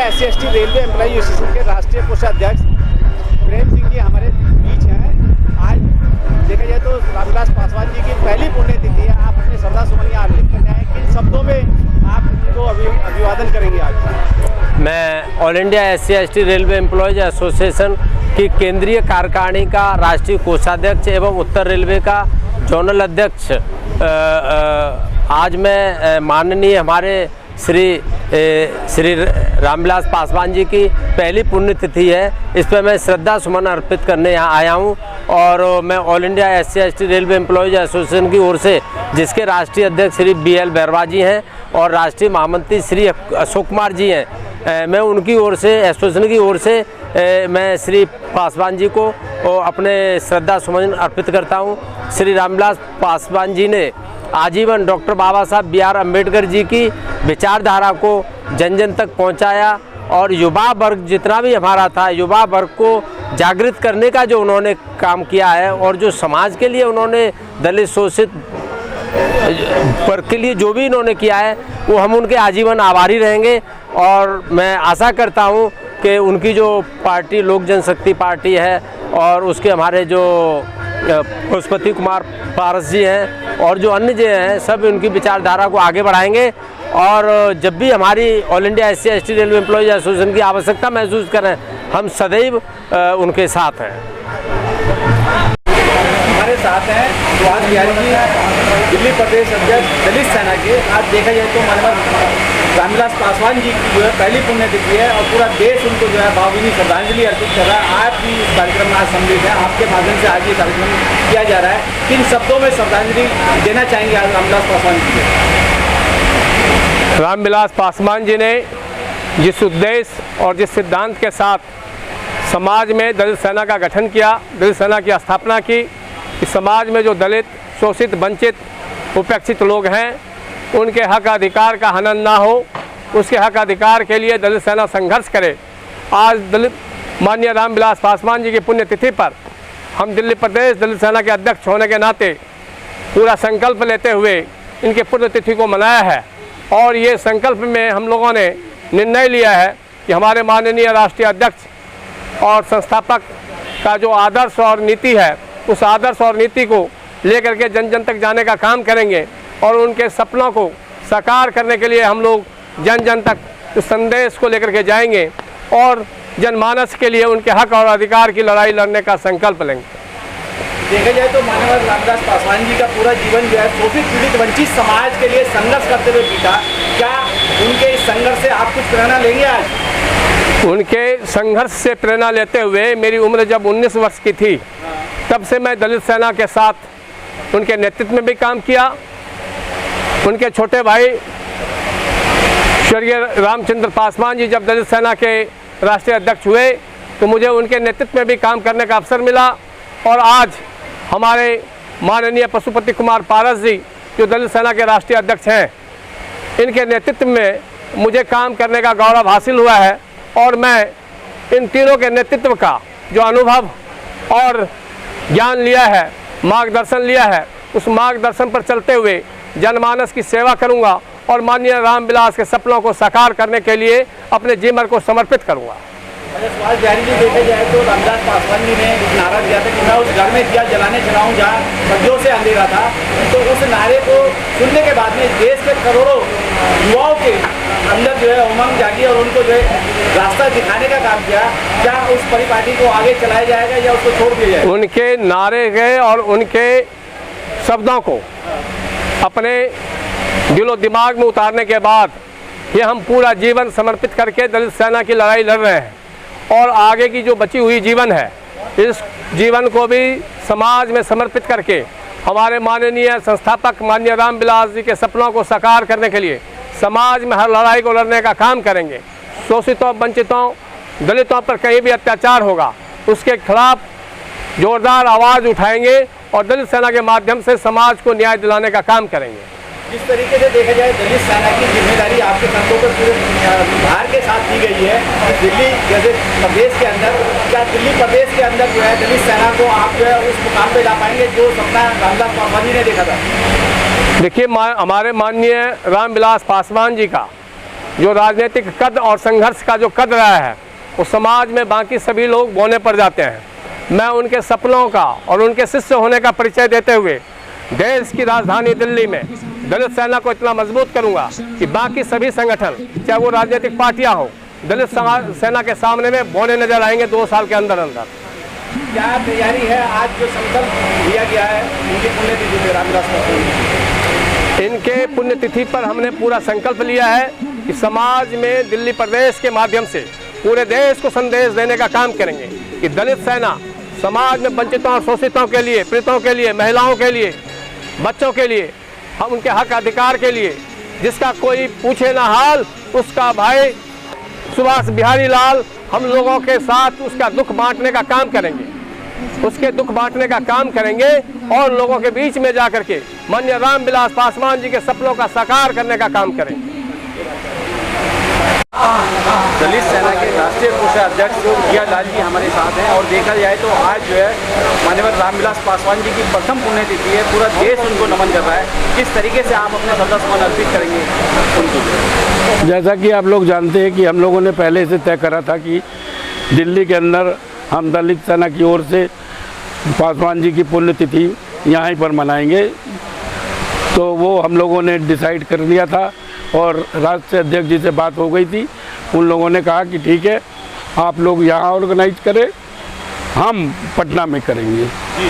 SC/ST railway employ association के राष्ट्रीय कोषाध्यक्ष प्रेम सिंह जी हमारे बीच हैं। आज देखा जाए तो रामविलास पासवान जी की पहली पुण्यतिथि है। आप अपने श्रद्धा सुमन यहाँ अर्पित करने आए, किन शब्दों में आप उनको अभिवादन करेंगे आज? मैं all India SC/ST railway employees association की केंद्रीय कार्यकारिणी का राष्ट्रीय कोषाध्यक्ष एवं उत्तर रेलवे का जोनल अध्यक्ष आज मैं माननीय हमारे श्री रामविलास पासवान जी की पहली पुण्यतिथि है, इस पर मैं श्रद्धा सुमन अर्पित करने यहाँ आया हूँ। और मैं all India SC/ST railway employees association की ओर से, जिसके राष्ट्रीय अध्यक्ष श्री BL बैरवा जी हैं और राष्ट्रीय महामंत्री श्री अशोक कुमार जी हैं, मैं उनकी ओर से, एसोसिएशन की ओर से मैं श्री पासवान जी को अपने श्रद्धा सुमन अर्पित करता हूँ। श्री रामविलास पासवान जी ने आजीवन डॉक्टर बाबा साहब BR अम्बेडकर जी की विचारधारा को जन जन तक पहुंचाया और युवा वर्ग जितना भी हमारा था, युवा वर्ग को जागृत करने का जो उन्होंने काम किया है और जो समाज के लिए उन्होंने दलित शोषित वर्ग के लिए जो भी इन्होंने किया है, वो हम उनके आजीवन आभारी रहेंगे। और मैं आशा करता हूँ कि उनकी जो पार्टी लोक जनशक्ति पार्टी है और उसके हमारे जो पशुपति कुमार पारस जी हैं और जो अन्य जो हैं, सब उनकी विचारधारा को आगे बढ़ाएंगे। और जब भी हमारी all India SC/ST railway employees association की आवश्यकता महसूस करें, हम सदैव उनके साथ हैं। हमारे साथ हैं सुभाष बिहारी जी, दिल्ली प्रदेश अध्यक्ष दलित सेना के। आज देखा जाए तो माननीय रामविलास पासवान जी की जो है पहली पुण्यतिथि है और पूरा देश उनको जो है भावभीनी श्रद्धांजलि अर्पित कर रहा है। आप भी इस कार्यक्रम में आज सम्मिलित हैं, आपके माध्यम से आज ये कार्यक्रम किया जा रहा है। किन शब्दों में श्रद्धांजलि देना चाहेंगे आज रामविलास पासवान जी को? रामविलास पासवान जी ने जिस उद्देश्य और जिस सिद्धांत के साथ समाज में दलित सेना का गठन किया, दलित सेना की स्थापना की, कि समाज में जो दलित, शोषित, वंचित, उपेक्षित लोग हैं, उनके हक अधिकार का हनन ना हो, उसके हक अधिकार के लिए दलित सेना संघर्ष करे। आज दलित माननीय रामविलास पासवान जी की पुण्यतिथि पर हम दिल्ली प्रदेश दलित सेना के अध्यक्ष होने के नाते पूरा संकल्प लेते हुए इनके पुण्यतिथि को मनाया है। और ये संकल्प में हम लोगों ने निर्णय लिया है कि हमारे माननीय राष्ट्रीय अध्यक्ष और संस्थापक का जो आदर्श और नीति है, उस आदर्श और नीति को लेकर के जन जन तक जाने का काम करेंगे और उनके सपनों को साकार करने के लिए हम लोग जन जन तक उस संदेश को लेकर के जाएंगे और जनमानस के लिए उनके हक और अधिकार की लड़ाई लड़ने का संकल्प लेंगे। देखा जाए तो माननीय रामविलास पासवान जी का पूरा जीवन जो है शोषित, पीड़ित, वंचित समाज के लिए संघर्ष करते हुए बीता। क्या उनके इस संघर्ष से आप कुछ प्रेरणा लेंगे आज? उनके संघर्ष से प्रेरणा लेते हुए मेरी उम्र जब 19 वर्ष की थी, तब से मैं दलित सेना के साथ उनके नेतृत्व में भी काम किया। उनके छोटे भाई स्वर्गीय रामचंद्र पासवान जी जब दलित सेना के राष्ट्रीय अध्यक्ष हुए, तो मुझे उनके नेतृत्व में भी काम करने का अवसर मिला। और आज हमारे माननीय पशुपति कुमार पारस जी जो दलित सेना के राष्ट्रीय अध्यक्ष हैं, इनके नेतृत्व में मुझे काम करने का गौरव हासिल हुआ है। और मैं इन तीनों के नेतृत्व का जो अनुभव और ज्ञान लिया है, मार्गदर्शन लिया है, उस मार्गदर्शन पर चलते हुए जनमानस की सेवा करूंगा और माननीय रामविलास के सपनों को साकार करने के लिए अपने जीवन को समर्पित करूंगा। सुभाष बिहारी जी, देखा जाए तो रामविलास पासवान जी ने एक नारा दिया था कि मैं उस घर में दिया जलाने चला हूँ जहाँ सदियों से अंधेरा था। तो उस नारे को सुनने के बाद में देश के करोड़ों युवाओं के अंदर जो है उमंग जागी और उनको जो है रास्ता दिखाने का काम किया। क्या उस परिपाटी को आगे चलाया जाएगा या उसको छोड़ दिया जाएगा? उनके नारे गए और उनके शब्दों को अपने दिलो दिमाग में उतारने के बाद ये हम पूरा जीवन समर्पित करके दलित सेना की लड़ाई लड़ रहे हैं। और आगे की जो बची हुई जीवन है, इस जीवन को भी समाज में समर्पित करके हमारे माननीय संस्थापक माननीय रामविलास जी के सपनों को साकार करने के लिए समाज में हर लड़ाई को लड़ने का काम करेंगे। शोषितों, वंचितों, दलितों पर कहीं भी अत्याचार होगा, उसके खिलाफ जोरदार आवाज़ उठाएंगे और दलित सेना के माध्यम से समाज को न्याय दिलाने का काम करेंगे। जिस तरीके से देखा जाए दलित सेना की जिम्मेदारी आपके कंधों पर पूरे बिहार के साथ दी गई है, दिल्ली जैसे प्रदेश के अंदर, क्या दिल्ली प्रदेश के अंदर जो है दलित सेना को आप जो है उस मुकाम पे ला पाएंगे जो सपना रामविलास पासवान जी ने देखा था? देखिए, हमारे माननीय रामविलास पासवान जी का जो राजनीतिक कद और संघर्ष का जो कद रहा है वो समाज में बाकी सभी लोग बौने पड़ जाते हैं। मैं उनके सपनों का और उनके शिष्य होने का परिचय देते हुए देश की राजधानी दिल्ली में दलित सेना को इतना मजबूत करूंगा कि बाकी सभी संगठन, चाहे वो राजनीतिक पार्टियां हो, दलित सेना के सामने में बौने नजर आएंगे 2 साल के अंदर अंदर। क्या तैयारी है? आज जो संकल्प लिया गया है उनकी पुण्यतिथि पे, रामविलास पासवान इनके पुण्यतिथि पर हमने पूरा संकल्प लिया है कि समाज में दिल्ली प्रदेश के माध्यम से पूरे देश को संदेश देने का काम करेंगे कि दलित सेना समाज में वंचितों और शोषितों के लिए, पीड़ितों के लिए, महिलाओं के लिए, बच्चों के लिए, हम उनके हक अधिकार के लिए, जिसका कोई पूछे ना हाल, उसका भाई सुभाष बिहारी लाल हम लोगों के साथ उसका दुख बांटने का काम करेंगे, उसके दुख बांटने का काम करेंगे और लोगों के बीच में जाकर के माननीय रामविलास पासवान जी के सपनों का साकार करने का काम करेंगे। दलित सेना के राष्ट्रीय कोषाध्यक्ष जियालाल जी हमारे साथ हैं और देखा जाए तो आज जो है माननीय रामविलास पासवान जी की प्रथम पुण्यतिथि है, पूरा देश उनको नमन कर रहा है। किस तरीके से आप अपने श्रद्धासुमन अर्पित करेंगे उनको? जैसा कि आप लोग जानते हैं कि हम लोगों ने पहले से तय करा था कि दिल्ली के अंदर हम दलित सेना की ओर से पासवान जी की पुण्यतिथि यहाँ पर मनाएंगे, तो वो हम लोगों ने डिसाइड कर लिया था और राष्ट्रीय अध्यक्ष जी से बात हो गई थी। उन लोगों ने कहा कि ठीक है, आप लोग यहाँ ऑर्गेनाइज करें, हम पटना में करेंगे। जी,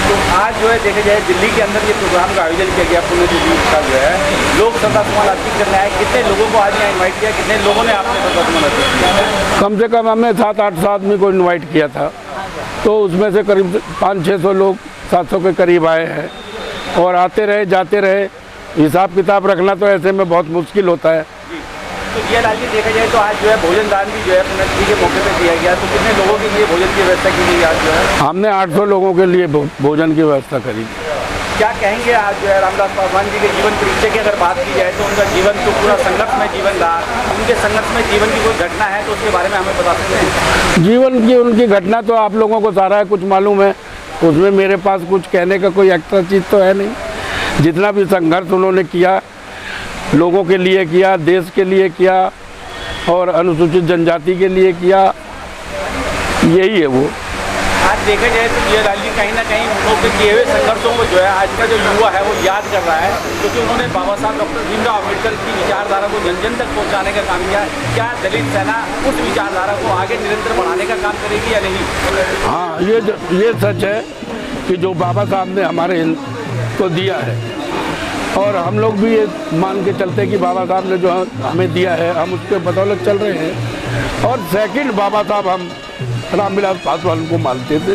तो आज जो है देखा जाए दिल्ली के अंदर ये प्रोग्राम का आयोजन किया गया पुण्यतिथि का जो है लोग श्रद्धासुमन अर्पित करने आए। कितने लोगों को आज यहाँ इन्वाइट किया, कितने लोगों ने आपने श्रद्धासुमन अर्पित किया? कम से कम हमने 700-800 आदमी को इन्वाइट किया था, तो उसमें से करीब 500-600 लोग 700 के करीब आए हैं और आते रहे जाते रहे। हिसाब किताब रखना तो ऐसे में बहुत मुश्किल होता है। तो जियालाल जी देखा जाए तो आज जो है भोजन दान भी जो है पुण्यतिथि के मौके पे दिया गया, तो कितने लोगों के लिए भोजन की व्यवस्था की गई आज जो है? हमने 800 लोगों के लिए भोजन की व्यवस्था करी। क्या कहेंगे आज जो है रामविलास पासवान जी के जीवन परिचय की अगर बात की जाए तो उनका जीवन तो पूरा संघर्ष में जीवन रहा, उनके संघर्ष में जीवन की कोई घटना है तो उसके बारे में हमें बता सकते हैं? जीवन की उनकी घटना तो आप लोगों को सारा है कुछ मालूम है, उसमें मेरे पास कुछ कहने का कोई एक्स्ट्रा चीज़ तो है नहीं। जितना भी संघर्ष उन्होंने किया, लोगों के लिए किया, देश के लिए किया और अनुसूचित जनजाति के लिए किया, यही है वो। आज देखा जाए तो जियालाल जी कहीं ना कहीं उन लोग के किए हुए संघर्षों को जो है आज का जो युवा है वो याद कर रहा है, क्योंकि उन्होंने बाबा साहब डॉक्टर भीमराव अम्बेडकर की विचारधारा को जन जन तक पहुंचाने का काम किया। क्या दलित सेना उस विचारधारा को आगे निरंतर बढ़ाने का काम करेगी या नहीं? हाँ, ये सच है कि जो बाबा साहब ने हमारे को दिया है और हम लोग भी ये मान के चलते हैं कि बाबा साहब ने जो हमें दिया है हम उसके बदौलत चल रहे हैं। और सेकंड बाबा साहब हम रामविलास पासवान को मानते थे।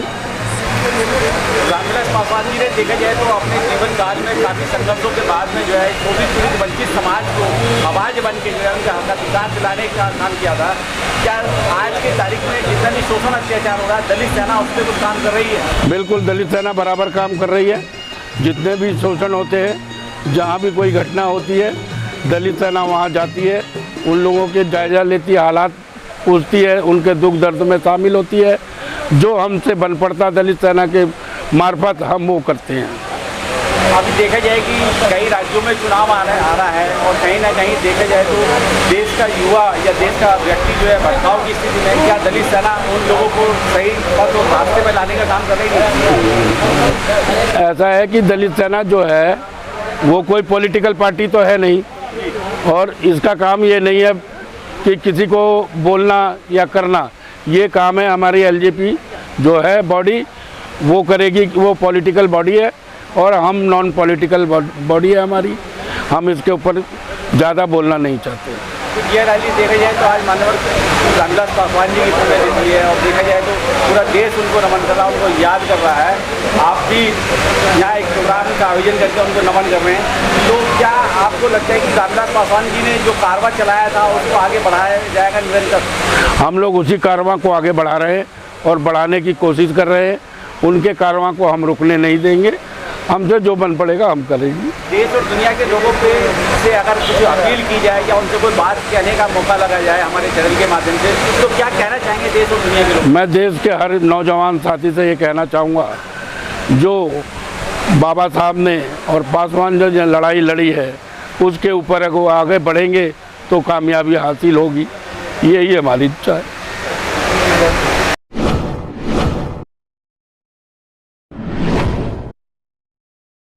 रामविलास पासवान जी ने देखा जाए तो अपने जीवन काल में काफ़ी संघर्षों के बाद में जो है शोषित पीड़ित वंचित समाज को आवाज़ बन के जो है उनका हक अधिकार दिलाने का काम किया था। क्या आज की तारीख में जितना भी शोषण अत्याचार हो रहा है दलित सेना उस पर कुछ काम कर रही है? बिल्कुल, दलित सेना बराबर काम कर रही है। जितने भी शोषण होते हैं, जहाँ भी कोई घटना होती है, दलित सेना वहाँ जाती है, उन लोगों के जायजा लेती है, हालात पूछती है, उनके दुख दर्द में शामिल होती है। जो हमसे बन पड़ता दलित सेना के मार्फत हम वो करते हैं। अभी देखा जाए कि कई राज्यों में चुनाव आ रहा है और कहीं ना कहीं देखा जाए तो देश का युवा या देश का व्यक्ति जो है भटकाव की स्थिति में, क्या दलित सेना उन लोगों को सही पथ और रास्ते में लाने का काम कर रही है? ऐसा है कि दलित सेना जो है वो कोई पॉलिटिकल पार्टी तो है नहीं और इसका काम ये नहीं है कि किसी को बोलना या करना। ये काम है हमारी एलजेपी जो है बॉडी वो करेगी, वो पॉलिटिकल बॉडी है और हम नॉन पॉलिटिकल बॉडी है हमारी। हम इसके ऊपर ज़्यादा बोलना नहीं चाहते। तो जियालाल जी देखा जाए तो आज माननीय रामविलास पासवान जी की पुण्यतिथि है और देखा जाए तो पूरा देश उनको नमन कर रहा है, उनको याद कर रहा है। आप भी यहाँ एक प्रोग्राम का आयोजन करके उनको नमन कर रहे हैं, तो क्या आपको लगता है कि रामविलास पासवान जी ने जो कारवा चलाया था उसको आगे बढ़ाया जाएगा निरंतर? हम लोग उसी कारवां को आगे बढ़ा रहे हैं और बढ़ाने की कोशिश कर रहे हैं। उनके कारवां को हम रुकने नहीं देंगे। हमसे जो बन पड़ेगा हम करेंगे। देश और दुनिया के लोगों पे से अगर कुछ अपील की जाए या उनसे कोई बात कहने का मौका लगा जाए हमारे चैनल के माध्यम से, तो क्या कहना चाहेंगे देश और दुनिया के लोग? मैं देश के हर नौजवान साथी से ये कहना चाहूँगा, जो बाबा साहब ने और पासवान जो लड़ाई लड़ी है उसके ऊपर अगर वो आगे बढ़ेंगे तो कामयाबी हासिल होगी, यही हमारी इच्छा है।